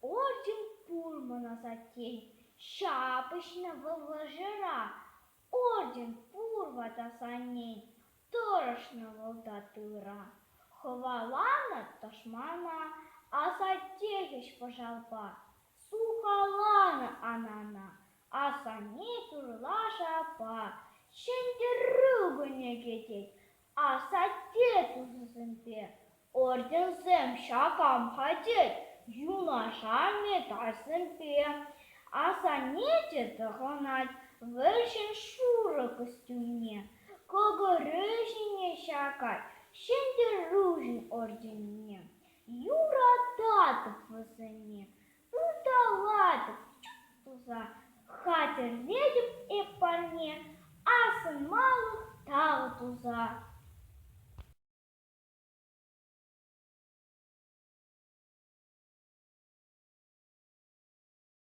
орден Пурмана затей, шапочного ложера, орден Пурвата саней, торошного датыра. Хвалана ташмана, а затегиш пожалба, сухалана анана, а саней турлаша па, шендерыгу не кетей, а сатету зазымпе, орден зем шакам хотеть, юношами тасымпе, а санете догонать, вышен шура костюме, когорыжине шакать, шендеружин ордене, Юра татов высыне, Туталатов туза, хатер ведьм и парне, а сын малых тал туза.